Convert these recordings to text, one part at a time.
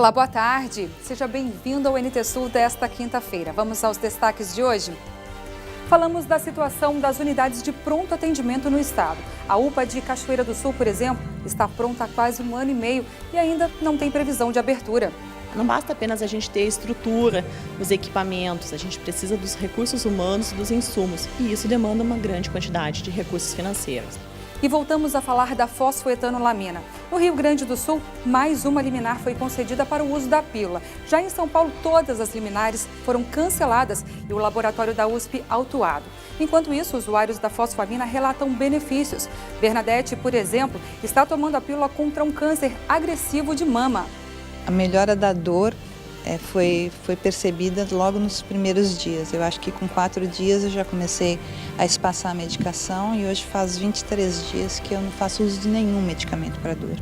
Olá, boa tarde. Seja bem-vindo ao NT Sul desta quinta-feira. Vamos aos destaques de hoje? Falamos da situação das unidades de pronto atendimento no estado. A UPA de Cachoeira do Sul, por exemplo, está pronta há quase 1 ano e meio e ainda não tem previsão de abertura. Não basta apenas a gente ter estrutura, os equipamentos, a gente precisa dos recursos humanos e dos insumos. E isso demanda uma grande quantidade de recursos financeiros. E voltamos a falar da fosfoetanolamina. No Rio Grande do Sul, mais uma liminar foi concedida para o uso da pílula. Já em São Paulo, todas as liminares foram canceladas e o laboratório da USP autuado. Enquanto isso, usuários da fosfamina relatam benefícios. Bernadette, por exemplo, está tomando a pílula contra um câncer agressivo de mama. A melhora da dor foi percebida logo nos primeiros dias. Eu acho que com 4 dias eu já comecei a espaçar a medicação e hoje faz 23 dias que eu não faço uso de nenhum medicamento para dor.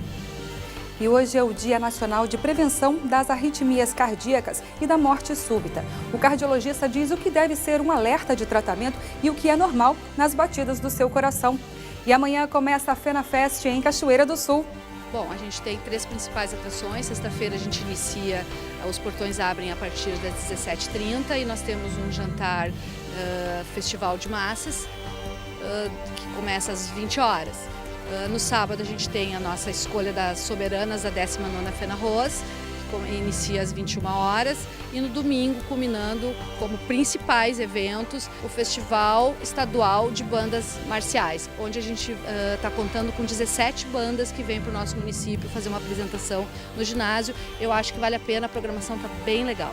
E hoje é o Dia Nacional de Prevenção das Arritmias Cardíacas e da Morte Súbita. O cardiologista diz o que deve ser um alerta de tratamento e o que é normal nas batidas do seu coração. E amanhã começa a FenaFest em Cachoeira do Sul. Bom, a gente tem 3 principais atrações. Sexta-feira a gente inicia, os portões abrem a partir das 17h30 e nós temos um jantar festival de massas que começa às 20 horas. No sábado a gente tem a nossa escolha das soberanas da 19ª FenaRoz, que inicia às 21 horas. E no domingo, culminando como principais eventos, o Festival Estadual de Bandas Marciais, onde a gente está contando com 17 bandas que vêm para o nosso município fazer uma apresentação no ginásio. Eu acho que vale a pena, a programação está bem legal.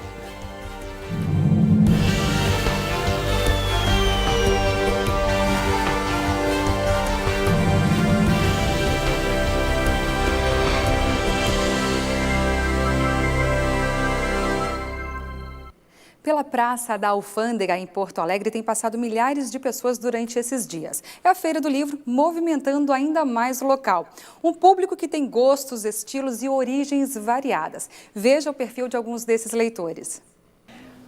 Pela Praça da Alfândega, em Porto Alegre, tem passado milhares de pessoas durante esses dias. É a Feira do Livro movimentando ainda mais o local. Um público que tem gostos, estilos e origens variadas. Veja o perfil de alguns desses leitores.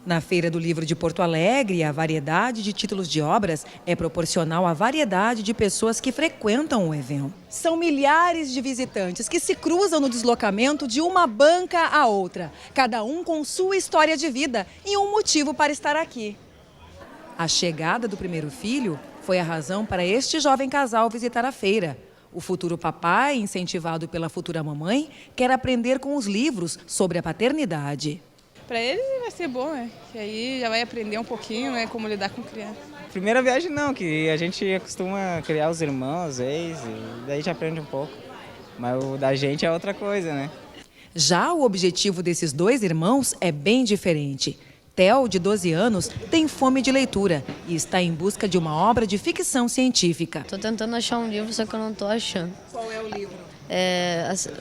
Na Feira do Livro de Porto Alegre, a variedade de títulos de obras é proporcional à variedade de pessoas que frequentam o evento. São milhares de visitantes que se cruzam no deslocamento de uma banca a outra, cada um com sua história de vida e um motivo para estar aqui. A chegada do primeiro filho foi a razão para este jovem casal visitar a feira. O futuro papai, incentivado pela futura mamãe, quer aprender com os livros sobre a paternidade. Para ele vai ser bom, né? Que aí já vai aprender um pouquinho, né, como lidar com criança. Primeira viagem não, que a gente costuma criar os irmãos, e daí já aprende um pouco. Mas o da gente é outra coisa, né? Já o objetivo desses 2 irmãos é bem diferente. Theo, de 12 anos, tem fome de leitura e está em busca de uma obra de ficção científica. Estou tentando achar um livro, só que eu não estou achando. Qual é o livro?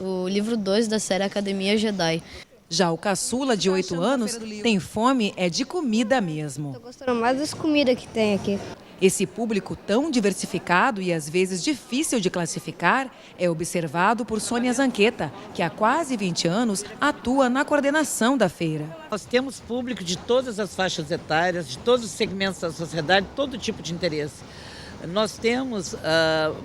O livro 2 da série Academia Jedi. Já o caçula, de 8 anos, tem fome de comida mesmo. Estou gostando mais das comidas que tem aqui. Esse público tão diversificado e às vezes difícil de classificar é observado por Sônia Zanqueta, que há quase 20 anos atua na coordenação da feira. Nós temos público de todas as faixas etárias, de todos os segmentos da sociedade, todo tipo de interesse. Nós temos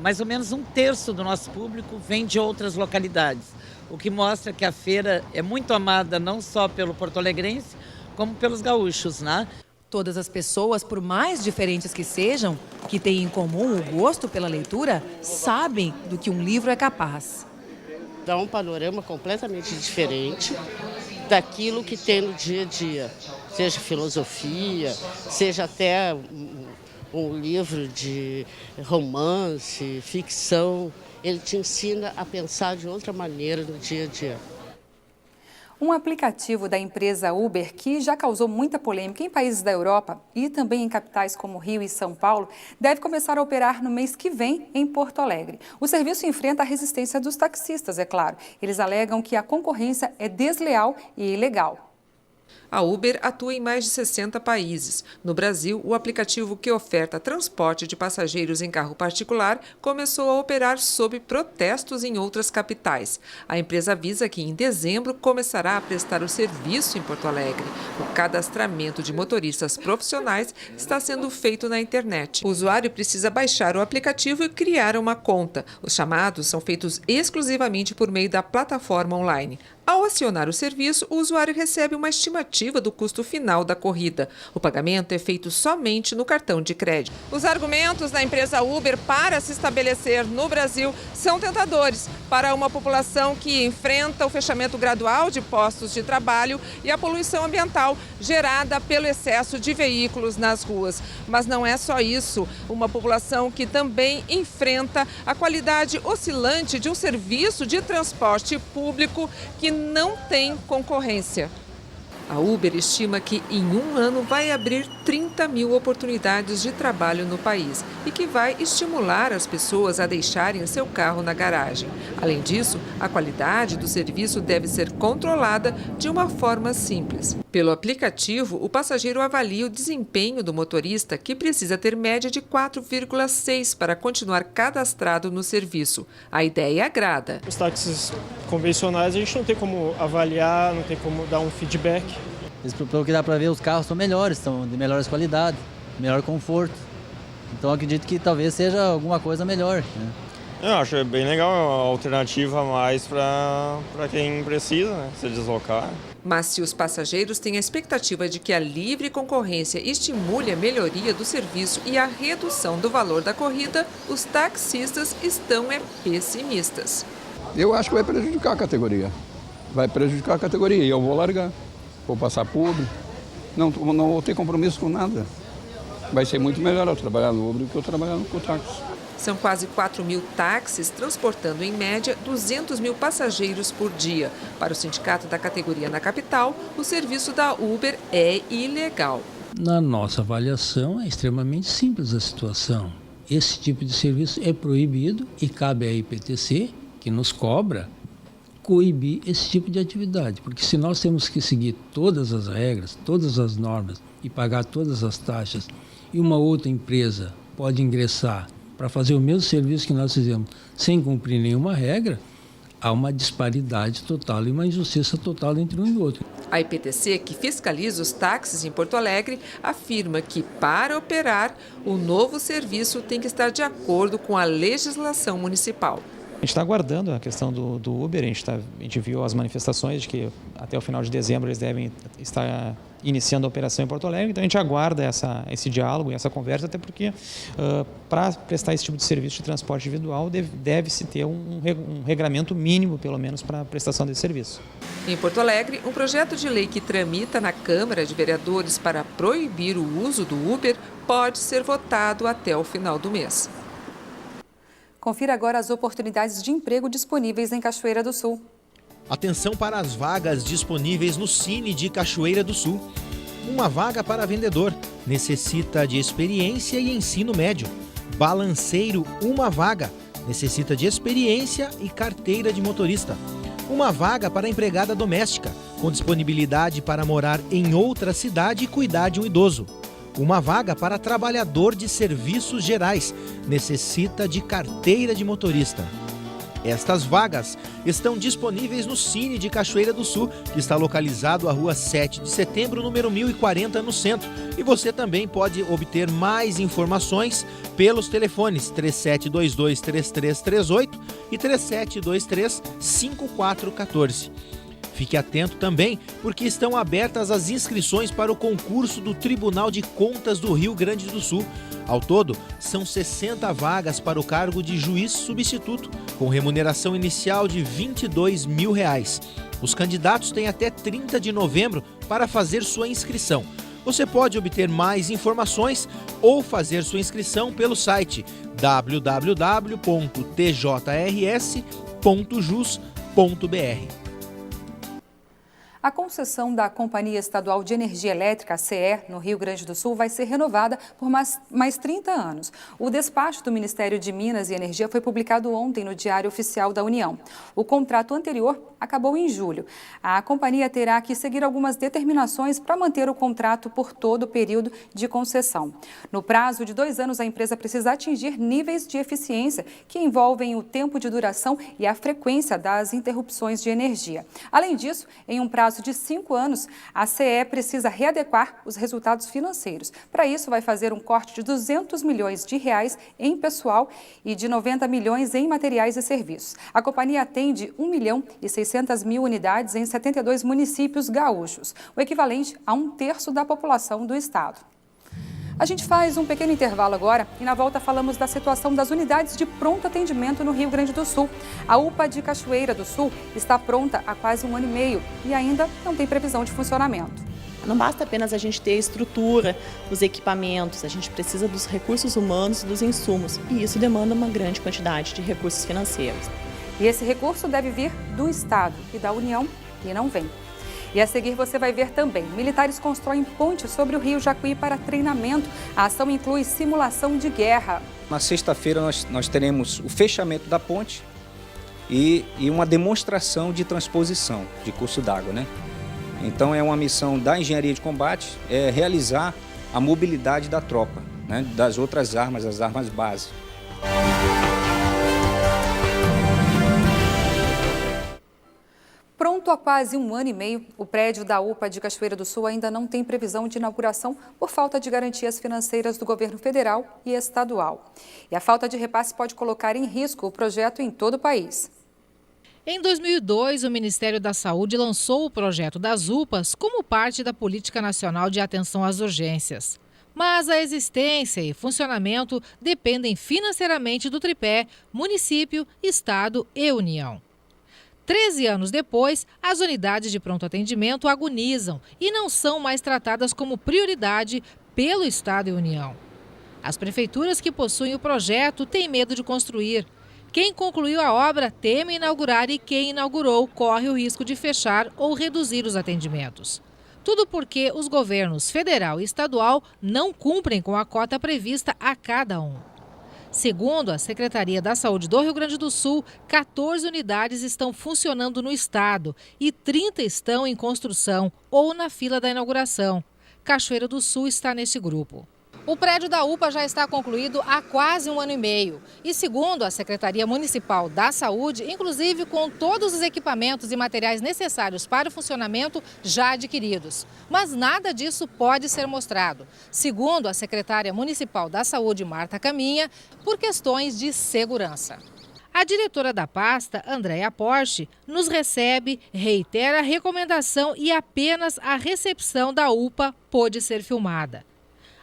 mais ou menos 1/3 do nosso público vem de outras localidades, o que mostra que a feira é muito amada não só pelo porto-alegrense, como pelos gaúchos, né? Todas as pessoas, por mais diferentes que sejam, que têm em comum o gosto pela leitura, sabem do que um livro é capaz. Dá um panorama completamente diferente daquilo que tem no dia a dia, seja filosofia, seja até um livro de romance, ficção. Ele te ensina a pensar de outra maneira no dia a dia. Um aplicativo da empresa Uber, que já causou muita polêmica em países da Europa e também em capitais como Rio e São Paulo, deve começar a operar no mês que vem em Porto Alegre. O serviço enfrenta a resistência dos taxistas, é claro. Eles alegam que a concorrência é desleal e ilegal. A Uber atua em mais de 60 países. No Brasil, o aplicativo que oferta transporte de passageiros em carro particular começou a operar sob protestos em outras capitais. A empresa avisa que em dezembro começará a prestar o serviço em Porto Alegre. O cadastramento de motoristas profissionais está sendo feito na internet. O usuário precisa baixar o aplicativo e criar uma conta. Os chamados são feitos exclusivamente por meio da plataforma online. Ao acionar o serviço, o usuário recebe uma estimativa do custo final da corrida. O pagamento é feito somente no cartão de crédito. Os argumentos da empresa Uber para se estabelecer no Brasil são tentadores para uma população que enfrenta o fechamento gradual de postos de trabalho e a poluição ambiental gerada pelo excesso de veículos nas ruas. Mas não é só isso. Uma população que também enfrenta a qualidade oscilante de um serviço de transporte público que não tem concorrência. A Uber estima que em um ano vai abrir 30 mil oportunidades de trabalho no país e que vai estimular as pessoas a deixarem seu carro na garagem. Além disso, a qualidade do serviço deve ser controlada de uma forma simples. Pelo aplicativo, o passageiro avalia o desempenho do motorista, que precisa ter média de 4,6 para continuar cadastrado no serviço. A ideia agrada. Os táxis convencionais a gente não tem como avaliar, não tem como dar um feedback. Pelo que dá para ver, os carros são melhores, são de melhores qualidade, melhor conforto. Então acredito que talvez seja alguma coisa melhor, né? Eu acho bem legal, é uma alternativa a mais para quem precisa, né, se deslocar. Mas se os passageiros têm a expectativa de que a livre concorrência estimule a melhoria do serviço e a redução do valor da corrida, os taxistas estão pessimistas. Eu acho que vai prejudicar a categoria. Vai prejudicar a categoria e eu vou largar. Vou passar por Uber. Não vou ter compromisso com nada. Vai ser muito melhor eu trabalhar no Uber do que eu trabalhar no táxi. São quase 4 mil táxis transportando, em média, 200 mil passageiros por dia. Para o sindicato da categoria na capital, o serviço da Uber é ilegal. Na nossa avaliação, é extremamente simples a situação. Esse tipo de serviço é proibido e cabe à IPTC, que nos cobra, coibir esse tipo de atividade. Porque se nós temos que seguir todas as regras, todas as normas e pagar todas as taxas, e uma outra empresa pode ingressar para fazer o mesmo serviço que nós fizemos sem cumprir nenhuma regra, há uma disparidade total e uma injustiça total entre um e outro. A IPTC, que fiscaliza os táxis em Porto Alegre, afirma que, para operar, o novo serviço tem que estar de acordo com a legislação municipal. A gente está aguardando a questão do Uber, a gente viu as manifestações de que até o final de dezembro eles devem estar iniciando a operação em Porto Alegre, então a gente aguarda esse diálogo e essa conversa, até porque para prestar esse tipo de serviço de transporte individual deve-se ter um regramento mínimo, pelo menos, para a prestação desse serviço. Em Porto Alegre, um projeto de lei que tramita na Câmara de Vereadores para proibir o uso do Uber pode ser votado até o final do mês. Confira agora as oportunidades de emprego disponíveis em Cachoeira do Sul. Atenção para as vagas disponíveis no Cine de Cachoeira do Sul. Uma vaga para vendedor, necessita de experiência e ensino médio. Balanceiro, uma vaga, necessita de experiência e carteira de motorista. Uma vaga para empregada doméstica, com disponibilidade para morar em outra cidade e cuidar de um idoso. Uma vaga para trabalhador de serviços gerais, necessita de carteira de motorista. Estas vagas estão disponíveis no Cine de Cachoeira do Sul, que está localizado à rua 7 de setembro, número 1040, no centro. E você também pode obter mais informações pelos telefones 3722-3338 e 3723-5414. Fique atento também, porque estão abertas as inscrições para o concurso do Tribunal de Contas do Rio Grande do Sul. Ao todo, são 60 vagas para o cargo de juiz substituto, com remuneração inicial de R$ 22 mil. Os candidatos têm até 30 de novembro para fazer sua inscrição. Você pode obter mais informações ou fazer sua inscrição pelo site www.tjrs.jus.br. A concessão da Companhia Estadual de Energia Elétrica, a CE, no Rio Grande do Sul, vai ser renovada por mais 30 anos. O despacho do Ministério de Minas e Energia foi publicado ontem no Diário Oficial da União. O contrato anterior acabou em julho. A companhia terá que seguir algumas determinações para manter o contrato por todo o período de concessão. No prazo de 2 anos, a empresa precisa atingir níveis de eficiência que envolvem o tempo de duração e a frequência das interrupções de energia. Além disso, em um prazo de 5 anos, a CE precisa readequar os resultados financeiros. Para isso, vai fazer um corte de R$ 200 milhões em pessoal e de 90 milhões em materiais e serviços. A companhia atende 1.600.000 600 mil unidades em 72 municípios gaúchos, o equivalente a 1/3 da população do estado. A gente faz um pequeno intervalo agora e na volta falamos da situação das unidades de pronto atendimento no Rio Grande do Sul. A UPA de Cachoeira do Sul está pronta há quase 1 ano e meio e ainda não tem previsão de funcionamento. Não basta apenas a gente ter a estrutura, os equipamentos, a gente precisa dos recursos humanos e dos insumos, e isso demanda uma grande quantidade de recursos financeiros. E esse recurso deve vir do Estado e da União, e não vem. E a seguir você vai ver também, militares constroem ponte sobre o rio Jacuí para treinamento. A ação inclui simulação de guerra. Na sexta-feira nós teremos o fechamento da ponte e uma demonstração de transposição de curso d'água, né? Então é uma missão da engenharia de combate, é realizar a mobilidade da tropa, né? Das outras armas, as armas base. Pronto há quase 1 ano e meio, o prédio da UPA de Cachoeira do Sul ainda não tem previsão de inauguração por falta de garantias financeiras do governo federal e estadual. E a falta de repasse pode colocar em risco o projeto em todo o país. Em 2002, o Ministério da Saúde lançou o projeto das UPAs como parte da Política Nacional de Atenção às Urgências. Mas a existência e funcionamento dependem financeiramente do tripé município, Estado e União. 13 anos depois, as unidades de pronto atendimento agonizam e não são mais tratadas como prioridade pelo Estado e União. As prefeituras que possuem o projeto têm medo de construir. Quem concluiu a obra teme inaugurar e quem inaugurou corre o risco de fechar ou reduzir os atendimentos. Tudo porque os governos federal e estadual não cumprem com a cota prevista a cada um. Segundo a Secretaria da Saúde do Rio Grande do Sul, 14 unidades estão funcionando no estado e 30 estão em construção ou na fila da inauguração. Cachoeira do Sul está nesse grupo. O prédio da UPA já está concluído há quase 1 ano e meio. E segundo a Secretaria Municipal da Saúde, inclusive com todos os equipamentos e materiais necessários para o funcionamento já adquiridos. Mas nada disso pode ser mostrado, segundo a secretária municipal da Saúde, Marta Caminha, por questões de segurança. A diretora da pasta, Andréia Porsche, nos recebe, reitera a recomendação e apenas a recepção da UPA pôde ser filmada.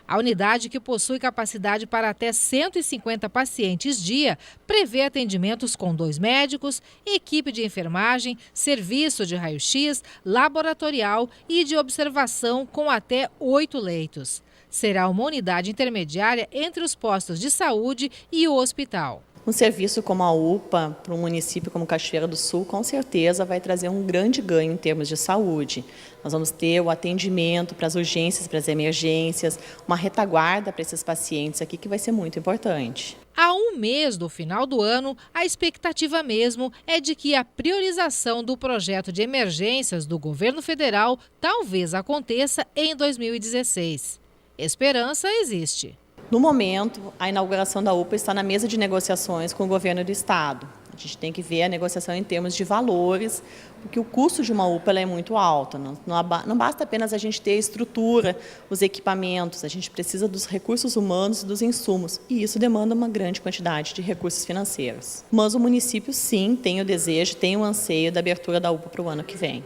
A unidade, que possui capacidade para até 150 pacientes dia, prevê atendimentos com 2 médicos, equipe de enfermagem, serviço de raio-x, laboratorial e de observação com até 8 leitos. Será uma unidade intermediária entre os postos de saúde e o hospital. Um serviço como a UPA, para um município como Cachoeira do Sul, com certeza vai trazer um grande ganho em termos de saúde. Nós vamos ter o atendimento para as urgências, para as emergências, uma retaguarda para esses pacientes aqui que vai ser muito importante. Há 1 mês do final do ano, a expectativa mesmo é de que a priorização do projeto de emergências do governo federal talvez aconteça em 2016. Esperança existe. No momento, a inauguração da UPA está na mesa de negociações com o governo do estado. A gente tem que ver a negociação em termos de valores, porque o custo de uma UPA é muito alto. Não basta apenas a gente ter a estrutura, os equipamentos, a gente precisa dos recursos humanos e dos insumos, e isso demanda uma grande quantidade de recursos financeiros. Mas o município, sim, tem o desejo, tem o anseio da abertura da UPA para o ano que vem.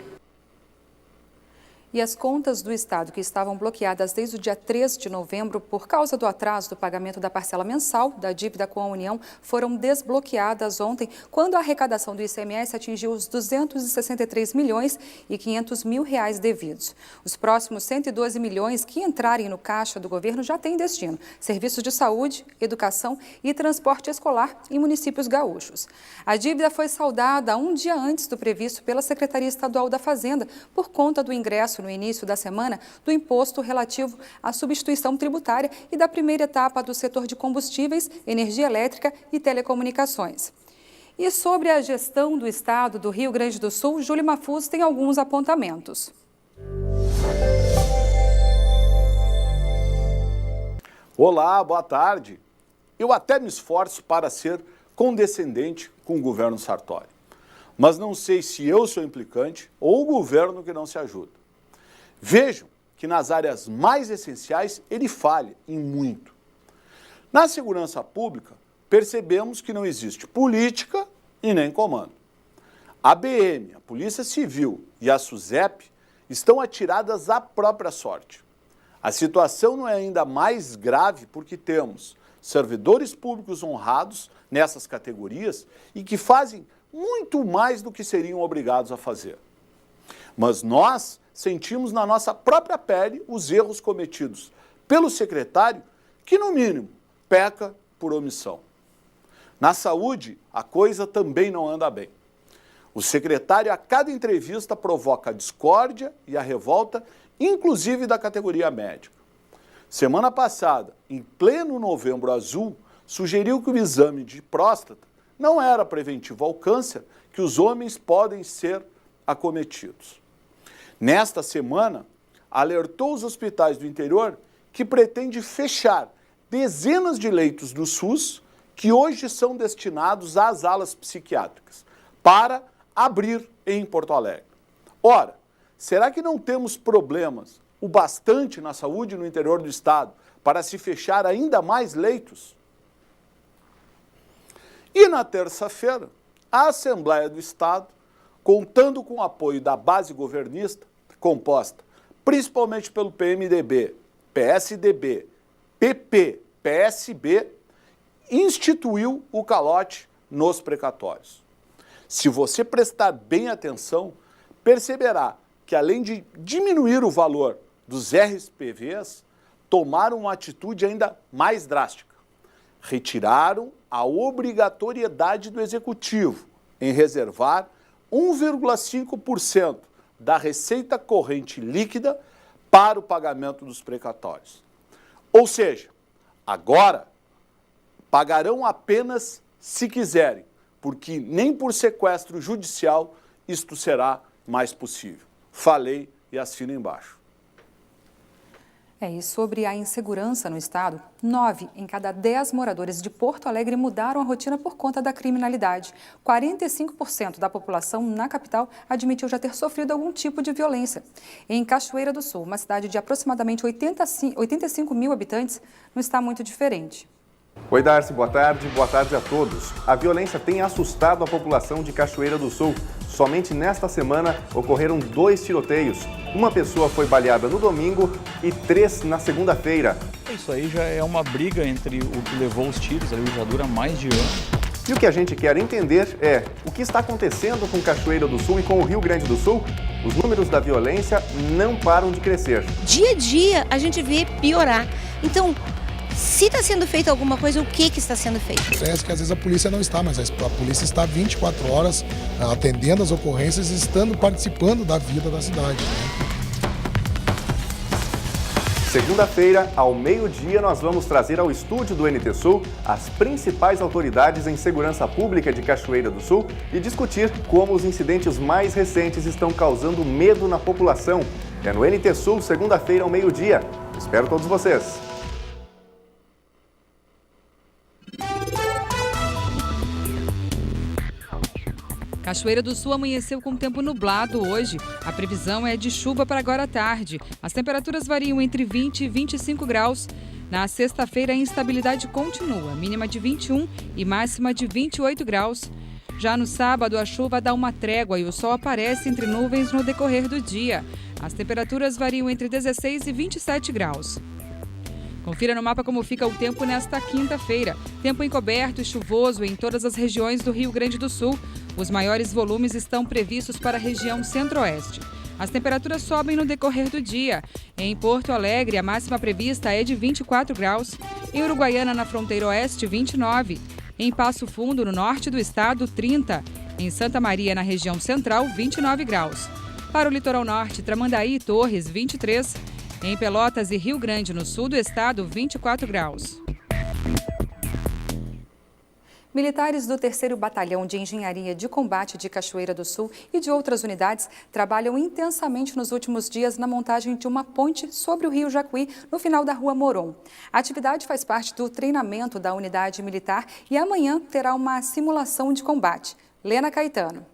E as contas do Estado, que estavam bloqueadas desde o dia 3 de novembro por causa do atraso do pagamento da parcela mensal da dívida com a União, foram desbloqueadas ontem, quando a arrecadação do ICMS atingiu os 263 milhões e 500 mil reais devidos. Os próximos 112 milhões que entrarem no caixa do governo já têm destino: serviços de saúde, educação e transporte escolar em municípios gaúchos. A dívida foi saldada 1 dia antes do previsto pela Secretaria Estadual da Fazenda, por conta do ingresso no início da semana do imposto relativo à substituição tributária e da primeira etapa do setor de combustíveis, energia elétrica e telecomunicações. E sobre a gestão do Estado do Rio Grande do Sul, Júlio Mafuz tem alguns apontamentos. Olá, boa tarde. Eu até me esforço para ser condescendente com o governo Sartori, mas não sei se eu sou implicante ou o governo que não se ajuda. Vejam que nas áreas mais essenciais ele falha em muito. Na segurança pública, percebemos que não existe política e nem comando. A BM, a Polícia Civil e a SUSEP estão atiradas à própria sorte. A situação não é ainda mais grave porque temos servidores públicos honrados nessas categorias e que fazem muito mais do que seriam obrigados a fazer. Mas nós sentimos na nossa própria pele os erros cometidos pelo secretário, que no mínimo peca por omissão. Na saúde, a coisa também não anda bem. O secretário, a cada entrevista, provoca a discórdia e a revolta, inclusive da categoria médica. Semana passada, em pleno Novembro Azul, sugeriu que o exame de próstata não era preventivo ao câncer, que os homens podem ser acometidos. Nesta semana, alertou os hospitais do interior que pretende fechar dezenas de leitos do SUS que hoje são destinados às alas psiquiátricas, para abrir em Porto Alegre. Ora, será que não temos problemas o bastante na saúde no interior do estado para se fechar ainda mais leitos? E na terça-feira, a Assembleia do Estado, contando com o apoio da base governista, composta principalmente pelo PMDB, PSDB, PP, PSB, instituiu o calote nos precatórios. Se você prestar bem atenção, perceberá que, além de diminuir o valor dos RSPVs, tomaram uma atitude ainda mais drástica. Retiraram a obrigatoriedade do Executivo em reservar 1,5% da receita corrente líquida para o pagamento dos precatórios. Ou seja, agora pagarão apenas se quiserem, porque nem por sequestro judicial isto será mais possível. Falei e assino embaixo. E sobre a insegurança no estado, 9 em cada 10 moradores de Porto Alegre mudaram a rotina por conta da criminalidade. 45% da população na capital admitiu já ter sofrido algum tipo de violência. Em Cachoeira do Sul, uma cidade de aproximadamente 85 mil habitantes, não está muito diferente. Oi, Darcy, boa tarde a todos. A violência tem assustado a população de Cachoeira do Sul. Somente nesta semana ocorreram 2 tiroteios. Uma pessoa foi baleada no domingo e 3 na segunda-feira. Isso aí já é uma briga entre o que levou os tiros, ali já dura mais de ano. E o que a gente quer entender é o que está acontecendo com Cachoeira do Sul e com o Rio Grande do Sul. Os números da violência não param de crescer. Dia a dia a gente vê piorar. Então, se está sendo feito alguma coisa, o que está sendo feito? Parece que às vezes a polícia não está, mas a polícia está 24 horas atendendo as ocorrências e estando participando da vida da cidade. Segunda-feira, ao meio-dia, nós vamos trazer ao estúdio do NT Sul as principais autoridades em segurança pública de Cachoeira do Sul e discutir como os incidentes mais recentes estão causando medo na população. É no NT Sul, segunda-feira, ao meio-dia. Espero todos vocês. Cachoeira do Sul amanheceu com tempo nublado hoje. A previsão é de chuva para agora à tarde. As temperaturas variam entre 20 e 25 graus. Na sexta-feira, a instabilidade continua, mínima de 21 e máxima de 28 graus. Já no sábado, a chuva dá uma trégua e o sol aparece entre nuvens no decorrer do dia. As temperaturas variam entre 16 e 27 graus. Confira no mapa como fica o tempo nesta quinta-feira. Tempo encoberto e chuvoso em todas as regiões do Rio Grande do Sul. Os maiores volumes estão previstos para a região centro-oeste. As temperaturas sobem no decorrer do dia. Em Porto Alegre, a máxima prevista é de 24 graus. Em Uruguaiana, na fronteira oeste, 29. Em Passo Fundo, no norte do estado, 30. Em Santa Maria, na região central, 29 graus. Para o litoral norte, Tramandaí e Torres, 23. Em Pelotas e Rio Grande, no sul do estado, 24 graus. Militares do 3º Batalhão de Engenharia de Combate de Cachoeira do Sul e de outras unidades trabalham intensamente nos últimos dias na montagem de uma ponte sobre o rio Jacuí, no final da Rua Moron. A atividade faz parte do treinamento da unidade militar e amanhã terá uma simulação de combate. Lena Caetano.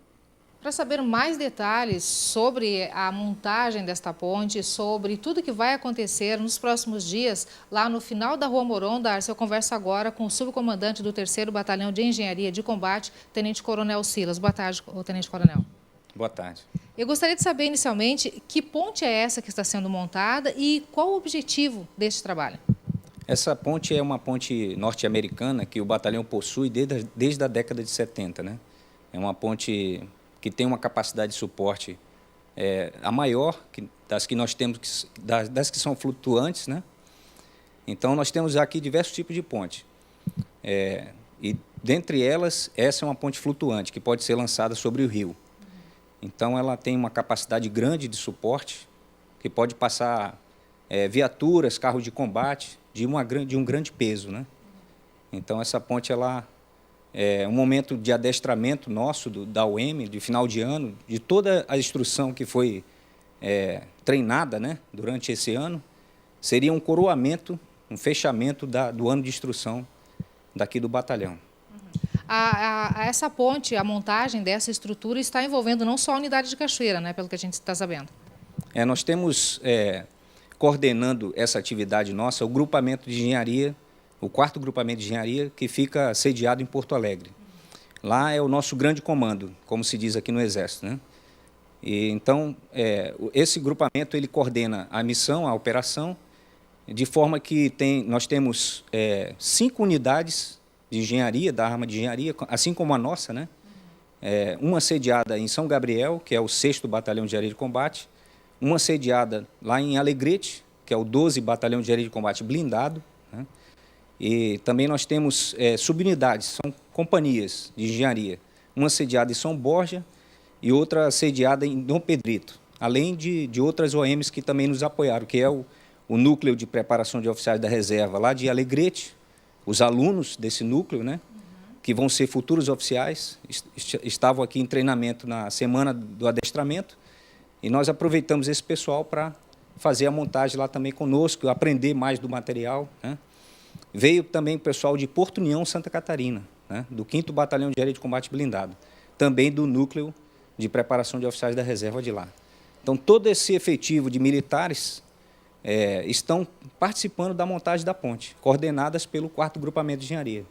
Para saber mais detalhes sobre a montagem desta ponte, sobre tudo que vai acontecer nos próximos dias, lá no final da Rua Moron, Darcy, eu converso agora com o subcomandante do 3º Batalhão de Engenharia de Combate, Tenente Coronel Silas. Boa tarde, Tenente Coronel. Boa tarde. Eu gostaria de saber, inicialmente, que ponte é essa que está sendo montada e qual o objetivo deste trabalho? Essa ponte é uma ponte norte-americana que o batalhão possui desde a década de 70, né? É uma ponte que tem uma capacidade de suporte a maior das que nós temos, das que são flutuantes, né? Então, nós temos aqui diversos tipos de ponte. E, dentre elas, essa é uma ponte flutuante, que pode ser lançada sobre o rio. Então, ela tem uma capacidade grande de suporte, que pode passar viaturas, carros de combate, de um grande peso, né? Então, essa ponte, ela é um momento de adestramento nosso, da UEM, de final de ano, de toda a instrução que foi treinada, né, durante esse ano, seria um coroamento, um fechamento do ano de instrução daqui do batalhão. Essa ponte, a montagem dessa estrutura está envolvendo não só a unidade de Cachoeira, né, pelo que a gente está sabendo. Nós temos, coordenando essa atividade nossa, o grupamento de engenharia, o 4º grupamento de engenharia, que fica sediado em Porto Alegre. Lá é o nosso grande comando, como se diz aqui no Exército, né? E, então, esse grupamento ele coordena a missão, a operação, de forma que nós temos 5 unidades de engenharia, da arma de engenharia, assim como a nossa, né? Uma sediada em São Gabriel, que é o 6º Batalhão de Engenharia de Combate, uma sediada lá em Alegrete, que é o 12º Batalhão de Engenharia de Combate blindado, né? E também nós temos subunidades, são companhias de engenharia, uma sediada em São Borja e outra sediada em Dom Pedrito, além de outras OMs que também nos apoiaram, que é o Núcleo de Preparação de Oficiais da Reserva lá de Alegrete, os alunos desse núcleo, né, que vão ser futuros oficiais, estavam aqui em treinamento na semana do adestramento, e nós aproveitamos esse pessoal para fazer a montagem lá também conosco, aprender mais do material, né. Veio também o pessoal de Porto União, Santa Catarina, né, do 5º Batalhão de Engenharia de Combate Blindado, também do Núcleo de Preparação de Oficiais da Reserva de lá. Então, todo esse efetivo de militares estão participando da montagem da ponte, coordenadas pelo 4º Grupamento de Engenharia.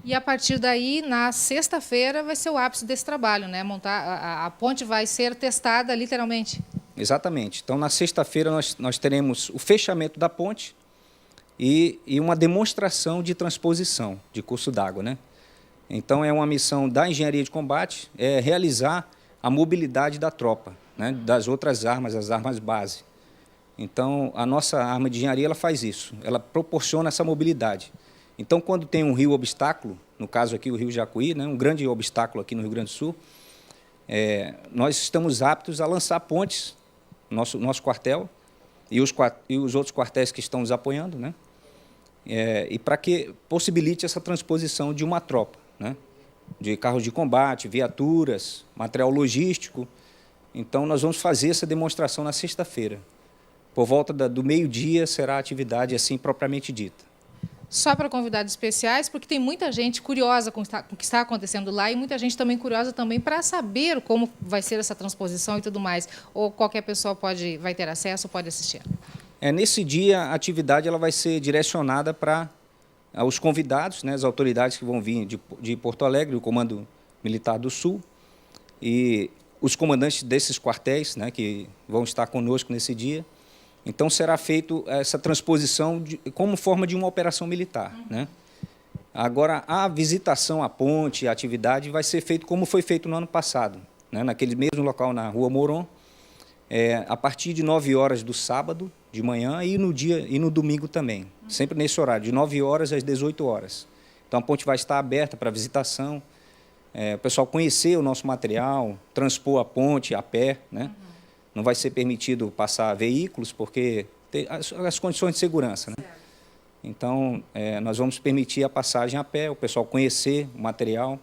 E, a partir daí, na sexta-feira, vai ser o ápice desse trabalho, né? A ponte vai ser testada, literalmente. Exatamente. Então, na sexta-feira, nós teremos o fechamento da ponte, e uma demonstração de transposição de curso d'água, né? Então, é uma missão da engenharia de combate, realizar a mobilidade da tropa, né? Das outras armas, as armas base. Então, a nossa arma de engenharia ela faz isso, ela proporciona essa mobilidade. Então, quando tem um rio obstáculo, no caso aqui o rio Jacuí, né? Um grande obstáculo aqui no Rio Grande do Sul, nós estamos aptos a lançar pontes, nosso quartel, e os outros quartéis que estão nos apoiando, né? E para que possibilite essa transposição de uma tropa, né? De carros de combate, viaturas, material logístico. Então, nós vamos fazer essa demonstração na sexta-feira. Por volta do meio-dia será a atividade assim propriamente dita. Só para convidados especiais, porque tem muita gente curiosa com o que está acontecendo lá e muita gente também curiosa também para saber como vai ser essa transposição e tudo mais. Ou qualquer pessoa vai ter acesso, pode assistir? Nesse dia, a atividade ela vai ser direcionada para os convidados, né, as autoridades que vão vir de Porto Alegre, o Comando Militar do Sul, e os comandantes desses quartéis, né, que vão estar conosco nesse dia. Então, será feita essa transposição como forma de uma operação militar, né? Agora, a visitação à ponte, a atividade, vai ser feita como foi feito no ano passado, né, naquele mesmo local, na Rua Moron, a partir de 9 horas do sábado, de manhã, e no domingo também, sempre nesse horário, de 9 horas às 18 horas. Então, a ponte vai estar aberta para visitação, o pessoal conhecer o nosso material, transpor a ponte a pé, né? Não vai ser permitido passar veículos, porque tem as condições de segurança, né? Então, nós vamos permitir a passagem a pé, o pessoal conhecer o material,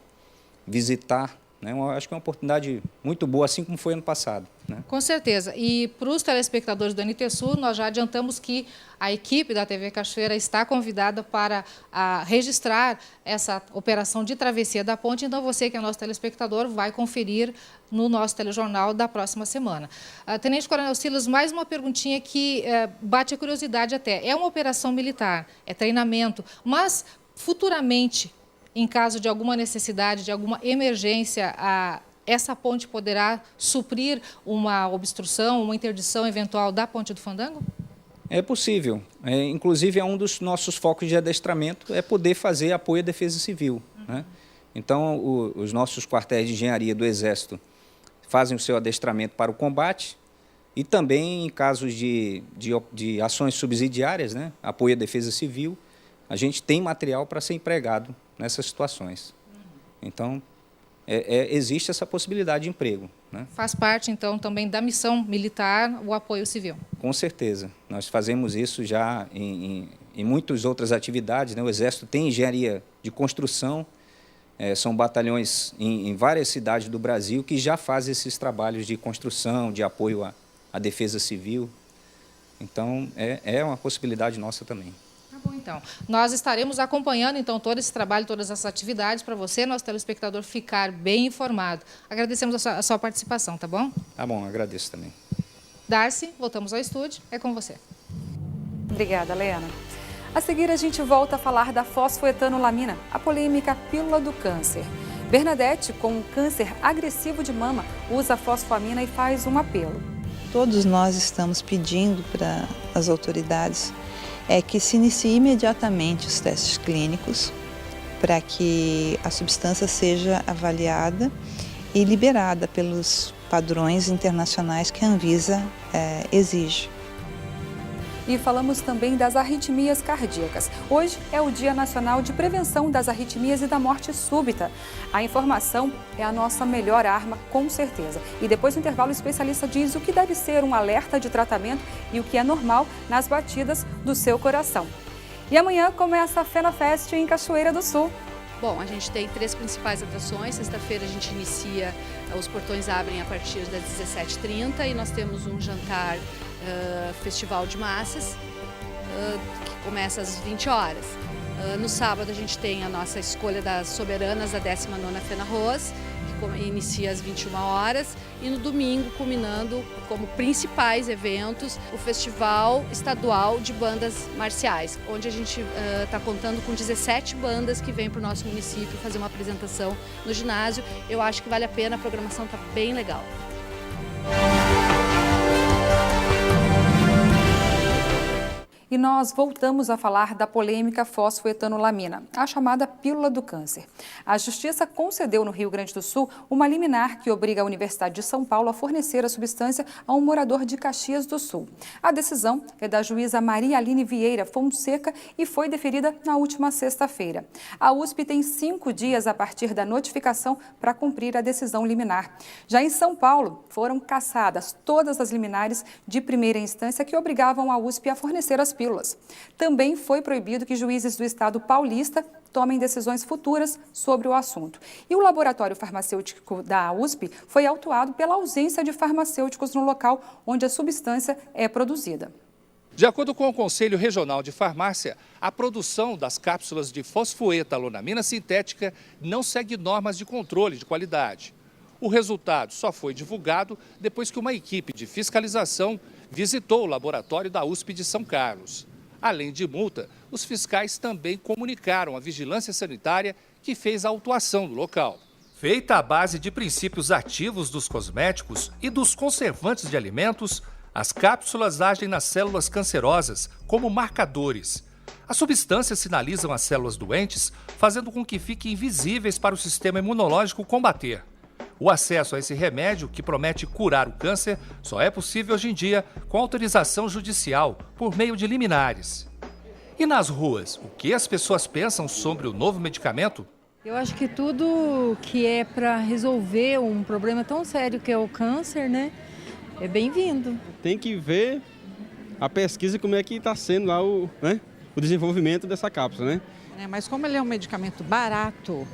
visitar né? Eu acho que é uma oportunidade muito boa, assim como foi ano passado, né? Com certeza. E para os telespectadores do NTSul, nós já adiantamos que a equipe da TV Cachoeira está convidada para registrar essa operação de travessia da ponte. Então, você que é nosso telespectador vai conferir no nosso telejornal da próxima semana. Tenente Coronel Silas, mais uma perguntinha que bate a curiosidade até. É uma operação militar, é treinamento, mas futuramente, em caso de alguma necessidade, de alguma emergência, essa ponte poderá suprir uma obstrução, uma interdição eventual da Ponte do Fandango? É possível. Inclusive, é um dos nossos focos de adestramento, é poder fazer apoio à defesa civil, né? Então, os nossos quartéis de engenharia do Exército fazem o seu adestramento para o combate e também em casos de ações subsidiárias, né? Apoio à defesa civil, a gente tem material para ser empregado nessas situações. Então, existe essa possibilidade de emprego, né? Faz parte, então, também da missão militar o apoio civil? Com certeza. Nós fazemos isso já em muitas outras atividades, né? O Exército tem engenharia de construção, são batalhões em várias cidades do Brasil que já fazem esses trabalhos de construção, de apoio à defesa civil. Então, é uma possibilidade nossa também. Tá bom, então. Nós estaremos acompanhando, então, todo esse trabalho, todas essas atividades, para você, nosso telespectador, ficar bem informado. Agradecemos a sua participação, tá bom? Tá bom, agradeço também. Darcy, voltamos ao estúdio, é com você. Obrigada, Lena. A seguir, a gente volta a falar da fosfoetanolamina, a polêmica pílula do câncer. Bernadette, com um câncer agressivo de mama, usa a fosfoamina e faz um apelo. Todos nós estamos pedindo para as autoridades que se inicie imediatamente os testes clínicos para que a substância seja avaliada e liberada pelos padrões internacionais que a Anvisa exige. E falamos também das arritmias cardíacas. Hoje é o Dia Nacional de Prevenção das Arritmias e da Morte Súbita. A informação é a nossa melhor arma, com certeza. E depois do intervalo, o especialista diz o que deve ser um alerta de tratamento e o que é normal nas batidas do seu coração. E amanhã começa a FenaFest em Cachoeira do Sul. Bom, a gente tem 3 principais atrações. Sexta-feira a gente inicia, os portões abrem a partir das 17h30 e nós temos um jantar festival de massas, que começa às 20 horas. No sábado a gente tem a nossa escolha das soberanas da 19ª FenaRoz, que inicia às 21 horas. E no domingo, culminando como principais eventos, o Festival Estadual de Bandas Marciais, onde a gente está contando com 17 bandas que vêm para o nosso município fazer uma apresentação no ginásio. Eu acho que vale a pena, a programação está bem legal. E nós voltamos a falar da polêmica fosfoetanolamina, a chamada pílula do câncer. A Justiça concedeu no Rio Grande do Sul uma liminar que obriga a Universidade de São Paulo a fornecer a substância a um morador de Caxias do Sul. A decisão é da juíza Maria Aline Vieira Fonseca e foi deferida na última sexta-feira. A USP tem 5 dias a partir da notificação para cumprir a decisão liminar. Já em São Paulo, foram cassadas todas as liminares de primeira instância que obrigavam a USP a fornecer as pílulas. Também foi proibido que juízes do estado paulista tomem decisões futuras sobre o assunto. E o laboratório farmacêutico da USP foi autuado pela ausência de farmacêuticos no local onde a substância é produzida. De acordo com o Conselho Regional de Farmácia, a produção das cápsulas de fosfoetanolamina sintética não segue normas de controle de qualidade. O resultado só foi divulgado depois que uma equipe de fiscalização visitou o laboratório da USP de São Carlos. Além de multa, os fiscais também comunicaram à Vigilância Sanitária que fez a autuação do local. Feita à base de princípios ativos dos cosméticos e dos conservantes de alimentos, as cápsulas agem nas células cancerosas como marcadores. As substâncias sinalizam as células doentes, fazendo com que fiquem invisíveis para o sistema imunológico combater. O acesso a esse remédio, que promete curar o câncer, só é possível hoje em dia com autorização judicial, por meio de liminares. E nas ruas, o que as pessoas pensam sobre o novo medicamento? Eu acho que tudo que é para resolver um problema tão sério que é o câncer, né, é bem-vindo. Tem que ver a pesquisa, como é que está sendo lá o desenvolvimento dessa cápsula, né? Mas como ele é um medicamento barato,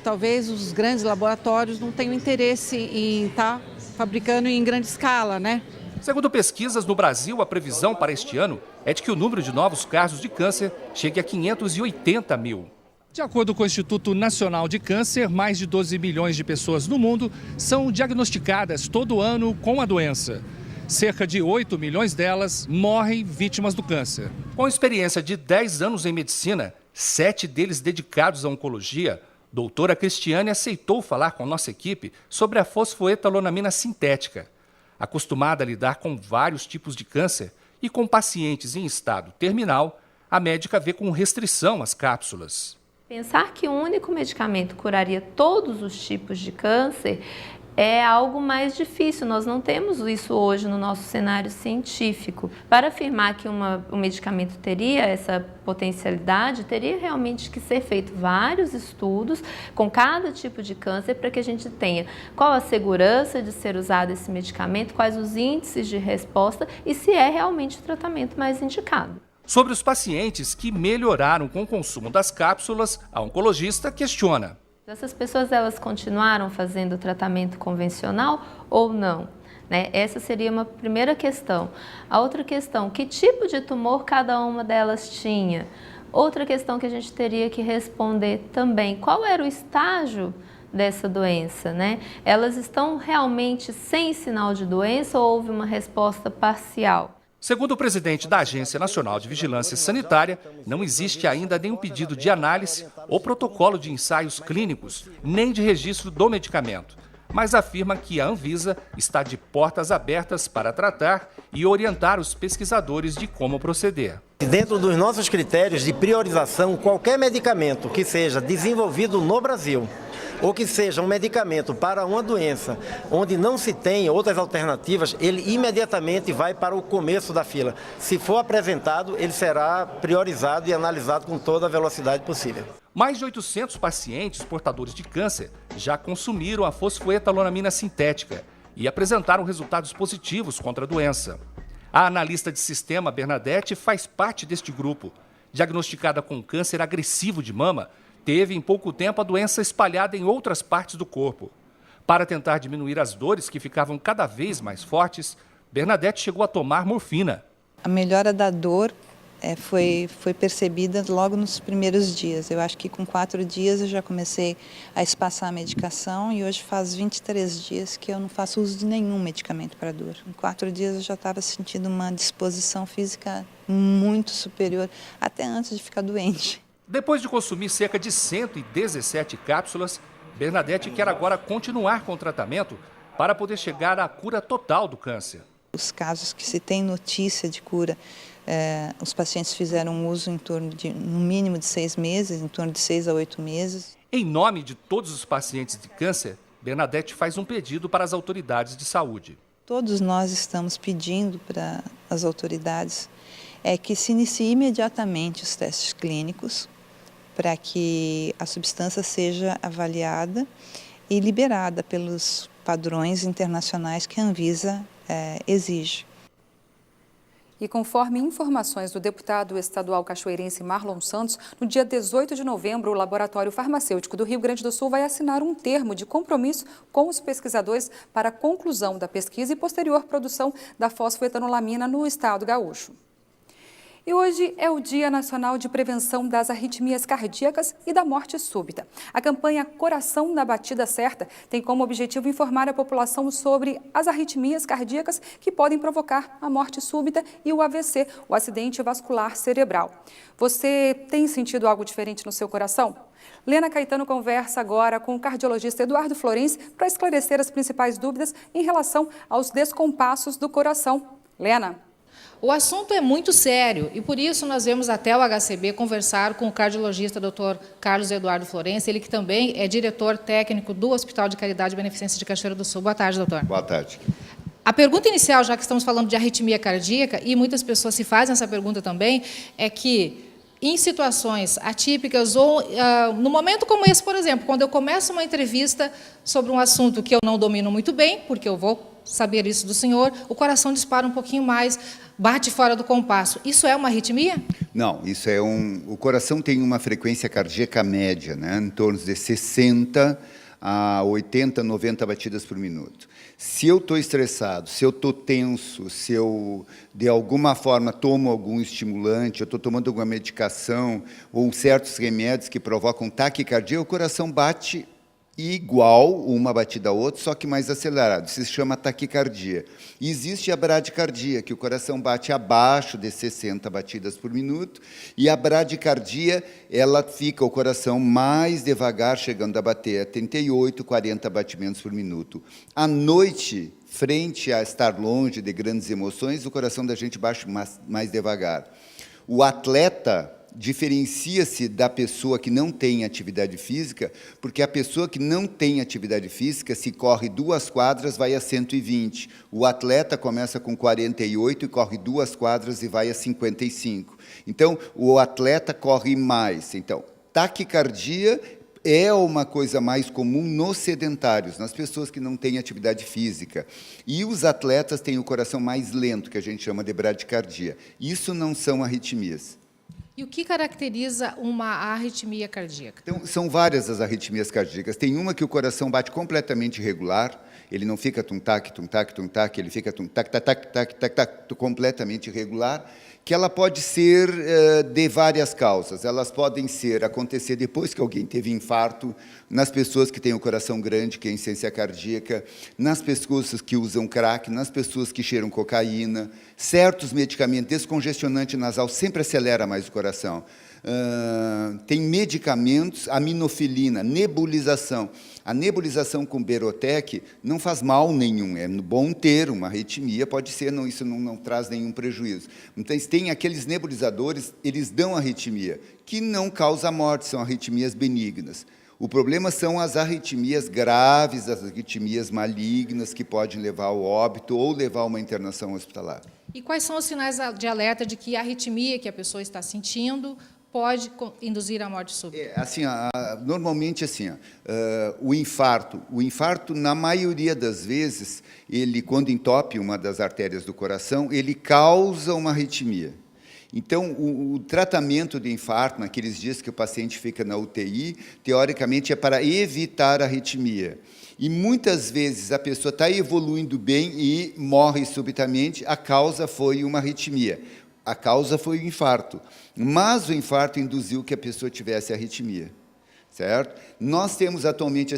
Talvez os grandes laboratórios não tenham interesse em estar fabricando em grande escala, né? Segundo pesquisas no Brasil, a previsão para este ano é de que o número de novos casos de câncer chegue a 580 mil. De acordo com o Instituto Nacional de Câncer, mais de 12 milhões de pessoas no mundo são diagnosticadas todo ano com a doença. Cerca de 8 milhões delas morrem vítimas do câncer. Com experiência de 10 anos em medicina, 7 deles dedicados à oncologia, doutora Cristiane aceitou falar com nossa equipe sobre a fosfoetalonamina sintética. Acostumada a lidar com vários tipos de câncer e com pacientes em estado terminal, a médica vê com restrição as cápsulas. Pensar que um único medicamento curaria todos os tipos de câncer é algo mais difícil. Nós não temos isso hoje no nosso cenário científico. Para afirmar que um medicamento teria essa potencialidade, teria realmente que ser feito vários estudos com cada tipo de câncer para que a gente tenha qual a segurança de ser usado esse medicamento, quais os índices de resposta e se é realmente o tratamento mais indicado. Sobre os pacientes que melhoraram com o consumo das cápsulas, a oncologista questiona. Essas pessoas, elas continuaram fazendo o tratamento convencional ou não? Essa seria uma primeira questão. A outra questão, que tipo de tumor cada uma delas tinha? Outra questão que a gente teria que responder também, qual era o estágio dessa doença? Elas estão realmente sem sinal de doença ou houve uma resposta parcial? Segundo o presidente da Agência Nacional de Vigilância Sanitária, não existe ainda nenhum pedido de análise ou protocolo de ensaios clínicos, nem de registro do medicamento, mas afirma que a Anvisa está de portas abertas para tratar e orientar os pesquisadores de como proceder. Dentro dos nossos critérios de priorização, qualquer medicamento que seja desenvolvido no Brasil ou que seja um medicamento para uma doença onde não se tem outras alternativas, ele imediatamente vai para o começo da fila. Se for apresentado, ele será priorizado e analisado com toda a velocidade possível. Mais de 800 pacientes portadores de câncer já consumiram a fosfoetalonamina sintética e apresentaram resultados positivos contra a doença. A analista de sistema Bernadette faz parte deste grupo. Diagnosticada com câncer agressivo de mama, teve em pouco tempo a doença espalhada em outras partes do corpo. Para tentar diminuir as dores que ficavam cada vez mais fortes, Bernadette chegou a tomar morfina. A melhora da dor foi percebida logo nos primeiros dias. Eu acho que com 4 dias eu já comecei a espaçar a medicação e hoje faz 23 dias que eu não faço uso de nenhum medicamento para dor. Em 4 dias eu já estava sentindo uma disposição física muito superior, até antes de ficar doente. Depois de consumir cerca de 117 cápsulas, Bernadette quer agora continuar com o tratamento para poder chegar à cura total do câncer. Os casos que se tem notícia de cura, os pacientes fizeram uso em torno de, no mínimo de 6 meses, em torno de 6 a 8 meses. Em nome de todos os pacientes de câncer, Bernadette faz um pedido para as autoridades de saúde. Todos nós estamos pedindo para as autoridades que se inicie imediatamente os testes clínicos, para que a substância seja avaliada e liberada pelos padrões internacionais que a Anvisa exige. E conforme informações do deputado estadual cachoeirense Marlon Santos, no dia 18 de novembro, o Laboratório Farmacêutico do Rio Grande do Sul vai assinar um termo de compromisso com os pesquisadores para a conclusão da pesquisa e posterior produção da fosfoetanolamina no estado gaúcho. E hoje é o Dia Nacional de Prevenção das Arritmias Cardíacas e da Morte Súbita. A campanha Coração na Batida Certa tem como objetivo informar a população sobre as arritmias cardíacas que podem provocar a morte súbita e o AVC, o acidente vascular cerebral. Você tem sentido algo diferente no seu coração? Lena Caetano conversa agora com o cardiologista Eduardo Florence para esclarecer as principais dúvidas em relação aos descompassos do coração. Lena. O assunto é muito sério e, por isso, nós vamos até o HCB conversar com o cardiologista Dr. Carlos Eduardo Florence, ele que também é diretor técnico do Hospital de Caridade e Beneficência de Cachoeira do Sul. Boa tarde, doutor. Boa tarde. A pergunta inicial, já que estamos falando de arritmia cardíaca, e muitas pessoas se fazem essa pergunta também, é que em situações atípicas ou no momento como esse, por exemplo, quando eu começo uma entrevista sobre um assunto que eu não domino muito bem, porque eu vou saber isso do senhor, o coração dispara um pouquinho mais, bate fora do compasso. Isso é uma arritmia? Não, isso é o coração tem uma frequência cardíaca média, né, em torno de 60 a 80, 90 batidas por minuto. Se eu estou estressado, se eu estou tenso, se eu, de alguma forma, tomo algum estimulante, eu estou tomando alguma medicação ou certos remédios que provocam taquicardia, o coração bate igual uma batida a outra, só que mais acelerado. Isso se chama taquicardia. E existe a bradicardia, que o coração bate abaixo de 60 batidas por minuto, e a bradicardia, ela fica o coração mais devagar, chegando a bater a 38, 40 batimentos por minuto. À noite, frente a estar longe de grandes emoções, o coração da gente bate mais devagar. O atleta diferencia-se da pessoa que não tem atividade física, porque a pessoa que não tem atividade física, se corre 2 quadras, vai a 120. O atleta começa com 48 e corre 2 quadras e vai a 55. Então, o atleta corre mais. Então, taquicardia é uma coisa mais comum nos sedentários, nas pessoas que não têm atividade física. E os atletas têm o coração mais lento, que a gente chama de bradicardia. Isso não são arritmias. E o que caracteriza uma arritmia cardíaca? Então, são várias as arritmias cardíacas. Tem uma que o coração bate completamente irregular, ele não fica tum-tac, tum-tac, tum-tac, ele fica tum-tac, tac, tac, tac, tac, tac, completamente irregular, que ela pode ser de várias causas. Elas podem acontecer depois que alguém teve infarto, nas pessoas que têm o coração grande, que é insuficiência cardíaca, nas pessoas que usam crack, nas pessoas que cheiram cocaína, certos medicamentos, descongestionante nasal sempre acelera mais o coração. Tem medicamentos, aminofilina, nebulização. A nebulização com Berotec não faz mal nenhum, é bom ter uma arritmia, pode ser, não, isso não traz nenhum prejuízo. Então, tem aqueles nebulizadores, eles dão arritmia, que não causa morte, são arritmias benignas. O problema são as arritmias graves, as arritmias malignas, que podem levar ao óbito ou levar a uma internação hospitalar. E quais são os sinais de alerta de que a arritmia que a pessoa está sentindo pode induzir a morte súbita? Normalmente, o infarto, na maioria das vezes, ele, quando entope uma das artérias do coração, ele causa uma arritmia. Então, o tratamento de infarto, naqueles dias que o paciente fica na UTI, teoricamente é para evitar a arritmia. E muitas vezes a pessoa está evoluindo bem e morre subitamente, a causa foi uma arritmia. A causa foi o infarto, mas o infarto induziu que a pessoa tivesse arritmia, certo? Nós temos atualmente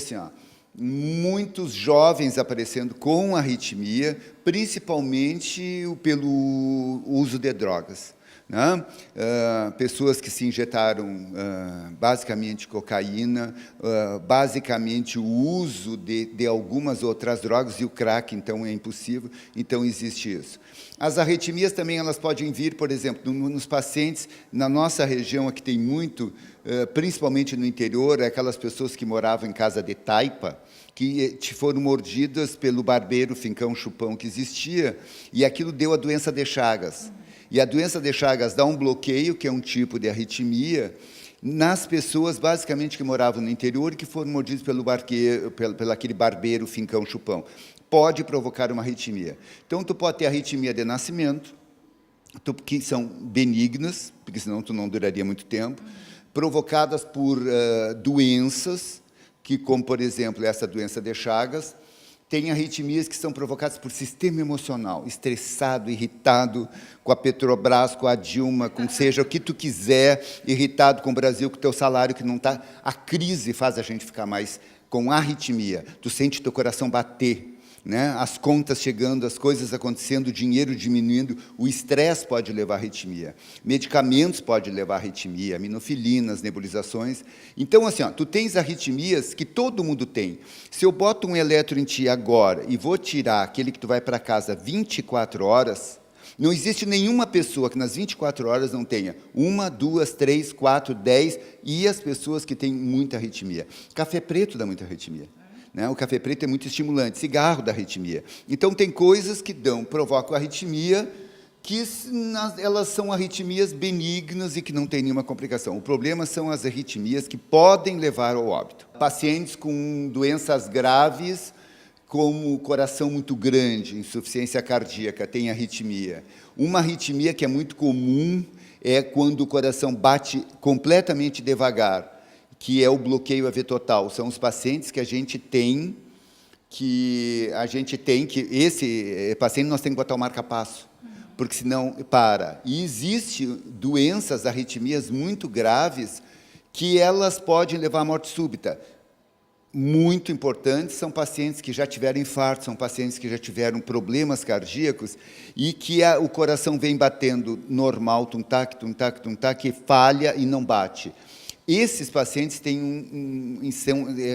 muitos jovens aparecendo com arritmia, principalmente pelo uso de drogas, né? Pessoas que se injetaram basicamente cocaína, basicamente o uso de algumas outras drogas, e o crack, então, é impossível, então existe isso. As arritmias também elas podem vir, por exemplo, nos pacientes, na nossa região, aqui tem muito, principalmente no interior, aquelas pessoas que moravam em casa de taipa, que foram mordidas pelo barbeiro fincão chupão que existia, e aquilo deu a doença de Chagas. E a doença de Chagas dá um bloqueio, que é um tipo de arritmia, nas pessoas, basicamente, que moravam no interior e que foram mordidas pelo aquele barbeiro fincão chupão. Pode provocar uma arritmia. Então, tu pode ter arritmia de nascimento, que são benignas, porque senão tu não duraria muito tempo, provocadas por doenças, que, como, por exemplo, essa doença de Chagas. Tem arritmias que são provocadas por sistema emocional, estressado, irritado com a Petrobras, com a Dilma, com seja o que tu quiser, irritado com o Brasil, com o teu salário que não está. A crise faz a gente ficar mais com arritmia. Tu sente teu coração bater, né? As contas chegando, as coisas acontecendo, o dinheiro diminuindo, o estresse pode levar à arritmia. Medicamentos podem levar à arritmia, aminofilinas, nebulizações. Então, tu tens arritmias que todo mundo tem. Se eu boto um eletro em ti agora e vou tirar aquele que tu vai para casa 24 horas, não existe nenhuma pessoa que nas 24 horas não tenha 1, 2, 3, 4, 10, e as pessoas que têm muita arritmia. Café preto dá muita arritmia. O café preto é muito estimulante, cigarro dá arritmia. Então, tem coisas que provocam arritmia, que elas são arritmias benignas e que não tem nenhuma complicação. O problema são as arritmias que podem levar ao óbito. Pacientes com doenças graves, como coração muito grande, insuficiência cardíaca, tem arritmia. Uma arritmia que é muito comum é quando o coração bate completamente devagar, que é o bloqueio AV total. São os pacientes que a gente tem que esse paciente nós temos que botar o marca-passo, porque senão para. E existem doenças, arritmias muito graves, que elas podem levar à morte súbita. Muito importantes são pacientes que já tiveram infarto, são pacientes que já tiveram problemas cardíacos e que o coração vem batendo normal, tum-tac, tum-tac, tum-tac, e falha e não bate. Esses pacientes têm